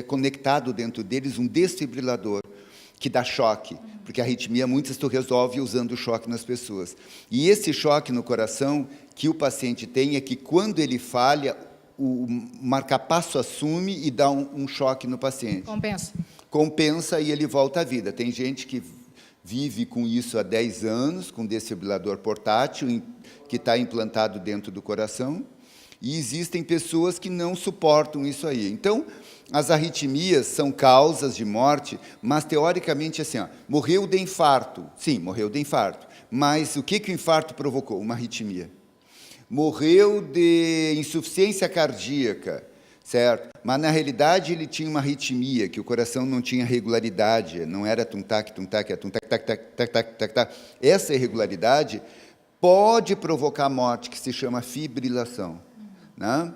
conectado dentro deles um desfibrilador, que dá choque, porque a arritmia, muitas tu resolve usando o choque nas pessoas. E esse choque no coração que o paciente tem é que, quando ele falha, o marca-passo assume e dá um choque no paciente. Compensa. Compensa e ele volta à vida. Tem gente que vive com isso há 10 anos, com desfibrilador portátil, que está implantado dentro do coração, e existem pessoas que não suportam isso aí. Então, as arritmias são causas de morte, mas, teoricamente, assim, morreu de infarto. Sim, morreu de infarto. Mas o que o infarto provocou? Uma arritmia. Morreu de insuficiência cardíaca, certo? Mas, na realidade, ele tinha uma arritmia, que o coração não tinha regularidade, não era tum-tac, tum-tac, é tum-tac, tac, tac, tac, tac, tac, tac. Essa irregularidade pode provocar morte, que se chama fibrilação, né?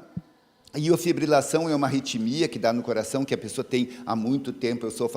E a fibrilação é uma arritmia que dá no coração, que a pessoa tem há muito tempo, eu sou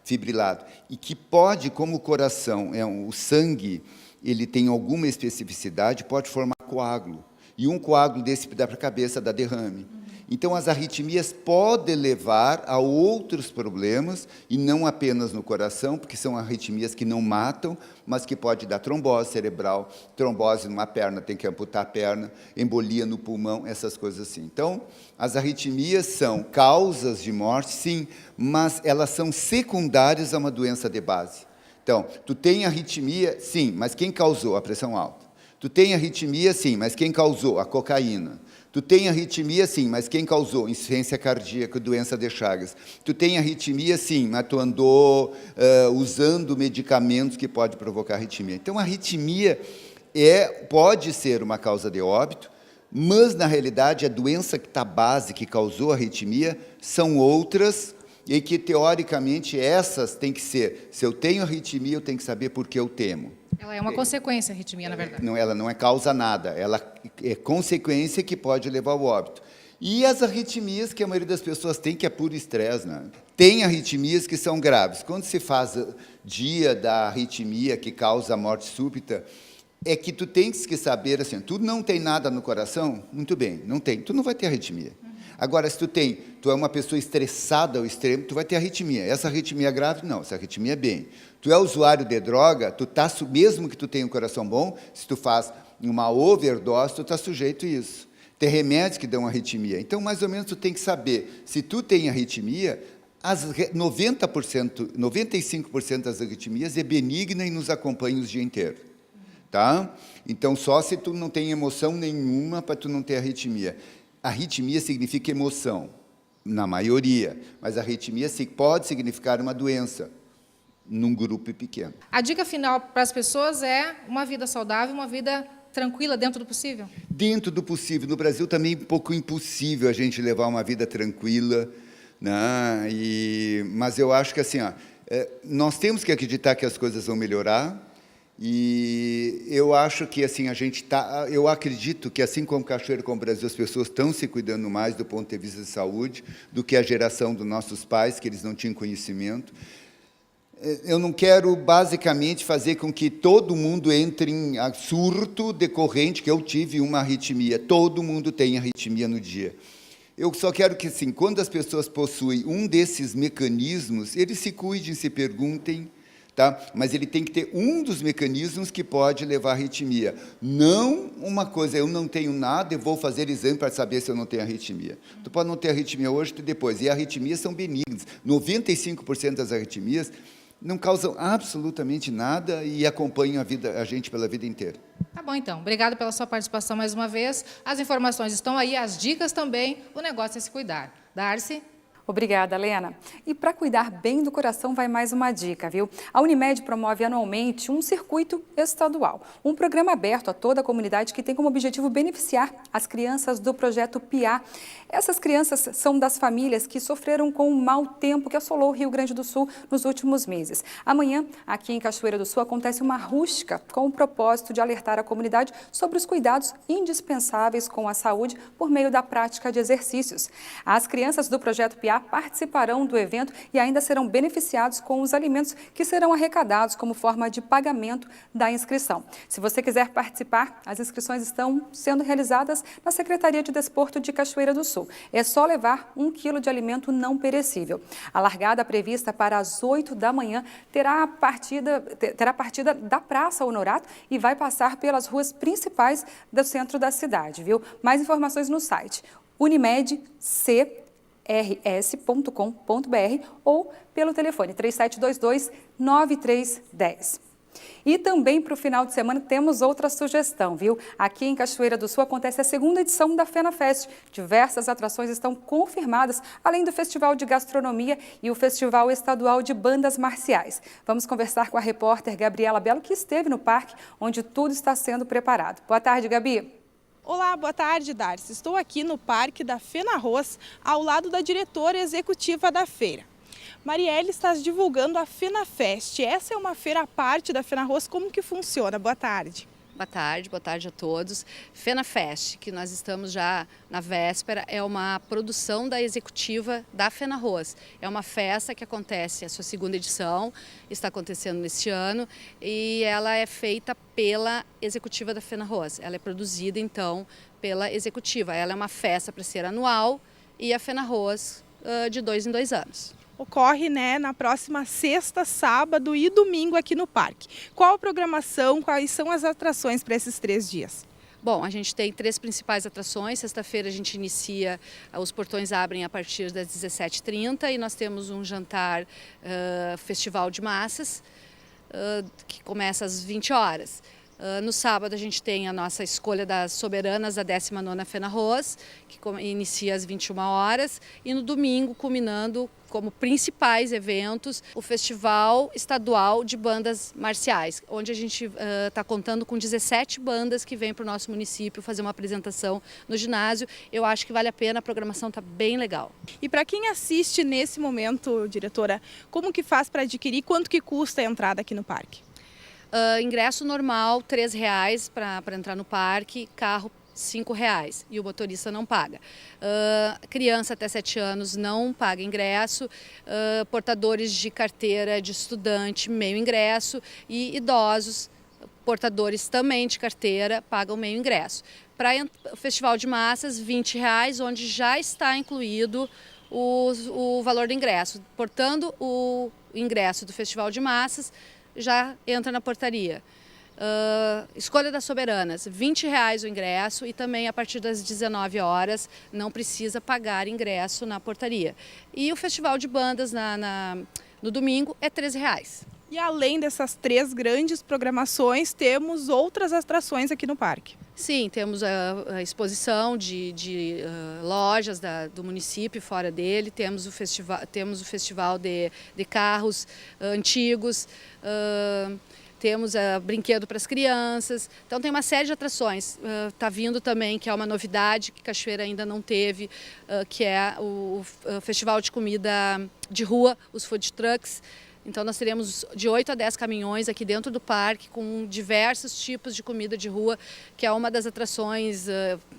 fibrilado, e que pode, como o coração o sangue, ele tem alguma especificidade, pode formar coágulo. E um coágulo desse dá para a cabeça, dá derrame. Então, as arritmias podem levar a outros problemas, e não apenas no coração, porque são arritmias que não matam, mas que pode dar trombose cerebral, trombose numa perna, tem que amputar a perna, embolia no pulmão, essas coisas assim. Então, as arritmias são causas de morte, sim, mas elas são secundárias a uma doença de base. Então, tu tem arritmia, sim, mas quem causou? A pressão alta. Tu tem arritmia, sim, mas quem causou? A cocaína. Tu tem arritmia, sim, mas quem causou? Insuficiência cardíaca, doença de Chagas. Tu tem arritmia, sim, mas tu andou usando medicamentos que podem provocar arritmia. Então, a arritmia pode ser uma causa de óbito, mas, na realidade, a doença que está base, que causou a arritmia, são outras, e que, teoricamente, essas têm que ser, se eu tenho arritmia, eu tenho que saber por que eu temo. Ela é uma consequência, a arritmia, na verdade. Não, ela não é causa nada, ela é consequência que pode levar ao óbito. E as arritmias que a maioria das pessoas tem, que é puro estresse, né? Tem arritmias que são graves. Quando se faz dia da arritmia que causa a morte súbita, é que tu tens que saber, assim, tu não tem nada no coração? Muito bem, não tem, tu não vai ter arritmia. Agora, se tu é uma pessoa estressada ao extremo, tu vai ter arritmia. Essa arritmia é grave? Não, essa arritmia é bem. Tu é usuário de droga, mesmo que tu tenha um coração bom, se tu faz uma overdose, tu está sujeito a isso. Tem remédios que dão arritmia. Então, mais ou menos, tu tem que saber, se tu tem arritmia, 95% das arritmias é benigna e nos acompanha o dia inteiro. Tá? Então, só se tu não tem emoção nenhuma para tu não ter arritmia. Arritmia significa emoção, na maioria, mas arritmia pode significar uma doença, num grupo pequeno. A dica final para as pessoas é uma vida saudável, uma vida tranquila, dentro do possível? Dentro do possível. No Brasil também é um pouco impossível a gente levar uma vida tranquila, né? Mas eu acho que assim, nós temos que acreditar que as coisas vão melhorar. E eu acho que assim eu acredito que, assim como Cachoeira, como o Brasil, as pessoas estão se cuidando mais do ponto de vista de saúde do que a geração dos nossos pais, que eles não tinham conhecimento. Eu não quero basicamente fazer com que todo mundo entre em surto decorrente que eu tive uma arritmia. Todo mundo tem arritmia no dia. Eu só quero que, assim, quando as pessoas possuem um desses mecanismos, eles se cuidem, se perguntem. Tá? Mas ele tem que ter um dos mecanismos que pode levar à arritmia. Não uma coisa, eu não tenho nada, eu vou fazer exame para saber se eu não tenho arritmia. Tu pode não ter arritmia hoje e depois. E arritmias são benignas. 95% das arritmias não causam absolutamente nada e acompanham a gente pela vida inteira. Tá bom, então. Obrigado pela sua participação mais uma vez. As informações estão aí, as dicas também. O negócio é se cuidar. Darcy? Obrigada, Lena. E para cuidar bem do coração vai mais uma dica, viu? A Unimed promove anualmente um circuito estadual, um programa aberto a toda a comunidade que tem como objetivo beneficiar as crianças do projeto PIA. Essas crianças são das famílias que sofreram com o mau tempo que assolou o Rio Grande do Sul nos últimos meses. Amanhã, aqui em Cachoeira do Sul, acontece uma rústica com o propósito de alertar a comunidade sobre os cuidados indispensáveis com a saúde por meio da prática de exercícios. As crianças do projeto PIA participarão do evento e ainda serão beneficiados com os alimentos que serão arrecadados como forma de pagamento da inscrição. Se você quiser participar, as inscrições estão sendo realizadas na Secretaria de Desporto de Cachoeira do Sul. É só levar 1 quilo de alimento não perecível. A largada prevista para as 8 da manhã terá partida da Praça Honorato e vai passar pelas ruas principais do centro da cidade, viu? Mais informações no site unimedc.com.br ou pelo telefone 3722-9310. E também para o final de semana temos outra sugestão, viu? Aqui em Cachoeira do Sul acontece a segunda edição da FenaFest. Diversas atrações estão confirmadas, além do Festival de Gastronomia e o Festival Estadual de Bandas Marciais. Vamos conversar com a repórter Gabriela Belo, que esteve no parque, onde tudo está sendo preparado. Boa tarde, Gabi. Olá, boa tarde, Darcy. Estou aqui no Parque da FenaRoz, ao lado da diretora executiva da feira. Marielle está divulgando a FenaFest. Essa é uma feira à parte da FenaRoz. Como que funciona? Boa tarde. Boa tarde a todos. FenaFest, que nós estamos já na véspera, é uma produção da executiva da FenaRoz. É uma festa que acontece, a sua segunda edição, está acontecendo neste ano e ela é feita pela executiva da FenaRoz. Ela é produzida, então, pela executiva. Ela é uma festa para ser anual e a FenaRoz de 2 em 2 anos. Ocorre, na próxima sexta, sábado e domingo aqui no parque. Qual a programação, quais são as atrações para esses 3 dias? Bom, a gente tem 3 principais atrações. Sexta-feira a gente inicia, os portões abrem a partir das 17h30 e nós temos um jantar festival de massas, que começa às 20 horas. No sábado a gente tem a nossa escolha das soberanas da 19ª FenaRoz, que inicia às 21 horas, e no domingo, culminando como principais eventos, o Festival Estadual de Bandas Marciais, onde a gente está contando com 17 bandas que vêm para o nosso município fazer uma apresentação no ginásio. Eu acho que vale a pena, a programação está bem legal. E para quem assiste nesse momento, diretora, como que faz para adquirir, quanto que custa a entrada aqui no parque? Ingresso normal, R$ 3,00 para entrar no parque, carro R$ 5,00 e o motorista não paga. Criança até 7 anos não paga ingresso, portadores de carteira de estudante, meio ingresso e idosos, portadores também de carteira, pagam meio ingresso. Para o Festival de Massas, R$ 20,00, onde já está incluído o valor do ingresso. Portando o ingresso do Festival de Massas, já entra na portaria. Escolha das soberanas, R$ 20,00 o ingresso e também a partir das 19 horas não precisa pagar ingresso na portaria. E o Festival de Bandas no domingo é R$ 13,00. E além dessas 3 grandes programações, temos outras atrações aqui no parque. Sim, temos a exposição de lojas do município fora dele, temos o festival de carros antigos, temos brinquedo para as crianças, então tem uma série de atrações. Está vindo também, que é uma novidade que Cachoeira ainda não teve, que é o festival de comida de rua, os food trucks. Então nós teremos de 8 a 10 caminhões aqui dentro do parque com diversos tipos de comida de rua, que é uma das atrações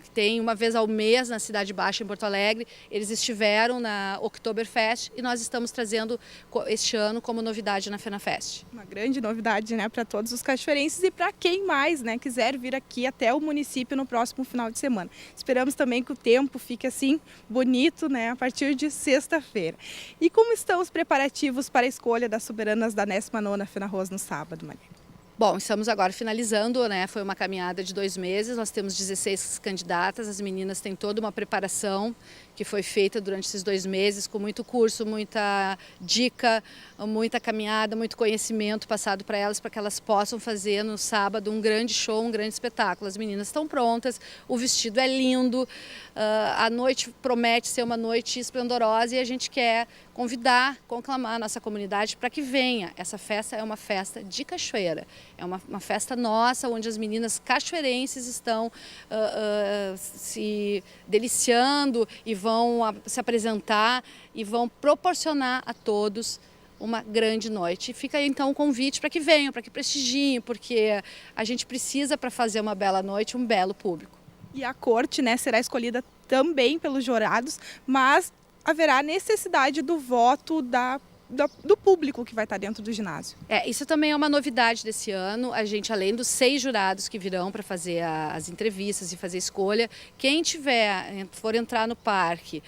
que tem uma vez ao mês na Cidade Baixa, em Porto Alegre. Eles estiveram na Oktoberfest e nós estamos trazendo este ano como novidade na FenaFest. Uma grande novidade, para todos os cachoeirenses e para quem mais, quiser vir aqui até o município no próximo final de semana. Esperamos também que o tempo fique assim bonito, a partir de sexta-feira. E como estão os preparativos para a escolha das soberanas da 19ª FenaRoz no sábado, Maria? Bom, estamos agora finalizando, foi uma caminhada de 2 meses, nós temos 16 candidatas, as meninas têm toda uma preparação que foi feita durante esses 2 meses, com muito curso, muita dica, muita caminhada, muito conhecimento passado para elas que elas possam fazer no sábado um grande show, um grande espetáculo. As meninas estão prontas, o vestido é lindo, a noite promete ser uma noite esplendorosa e a gente quer convidar, conclamar a nossa comunidade para que venha. Essa festa é uma festa de cachoeira, é uma festa nossa, onde as meninas cachoeirenses estão se deliciando e vão se apresentar e vão proporcionar a todos uma grande noite. E fica aí, então, o convite para que venham, para que prestigiem, porque a gente precisa, para fazer uma bela noite, um belo público. E a corte, né, será escolhida também pelos jurados, mas haverá necessidade do voto do público que vai estar dentro do ginásio. Isso também é uma novidade desse ano. A gente, além dos 6 jurados que virão para fazer as entrevistas e fazer a escolha, quem for entrar no parque,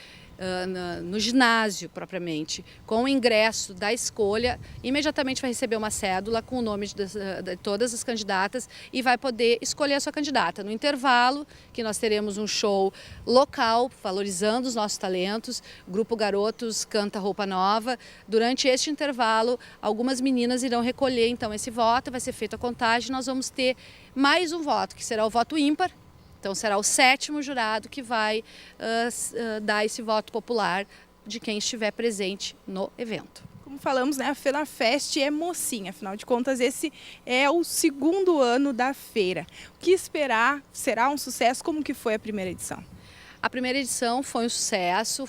no ginásio propriamente, com o ingresso da escolha, imediatamente vai receber uma cédula com o nome de todas as candidatas e vai poder escolher a sua candidata. No intervalo, que nós teremos um show local, valorizando os nossos talentos, o Grupo Garotos canta Roupa Nova. Durante este intervalo, algumas meninas irão recolher então esse voto, vai ser feita a contagem, nós vamos ter mais um voto, que será o voto ímpar. Então será o 7º jurado que vai dar esse voto popular de quem estiver presente no evento. Como falamos, né, a FenaFest é mocinha, afinal de contas esse é o 2º ano da feira. O que esperar? Será um sucesso? Como que foi a primeira edição? A primeira edição foi um sucesso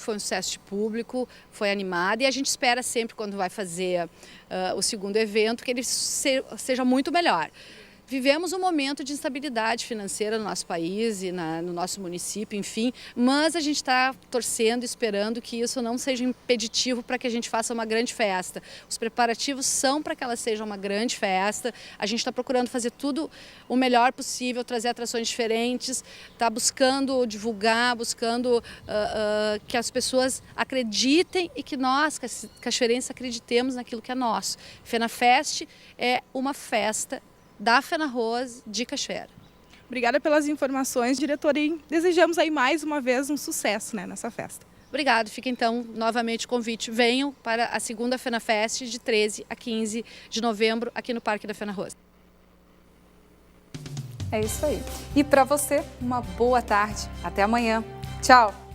de público, foi animada e a gente espera sempre, quando vai fazer o 2º evento, que ele seja muito melhor. Vivemos um momento de instabilidade financeira no nosso país e no nosso município, enfim, mas a gente está torcendo, esperando que isso não seja impeditivo para que a gente faça uma grande festa. Os preparativos são para que ela seja uma grande festa, a gente está procurando fazer tudo o melhor possível, trazer atrações diferentes, está buscando divulgar, buscando que as pessoas acreditem e que nós, cachoeirenses, acreditemos naquilo que é nosso. FenaFest é uma festa da FenaRoz de Cachoeira. Obrigada pelas informações, diretora, e desejamos aí mais uma vez um sucesso, né, nessa festa. Obrigado, fica então novamente o convite. Venham para a 2ª FenaFest de 13 a 15 de novembro aqui no Parque da FenaRoz. É isso aí. E para você, uma boa tarde. Até amanhã. Tchau!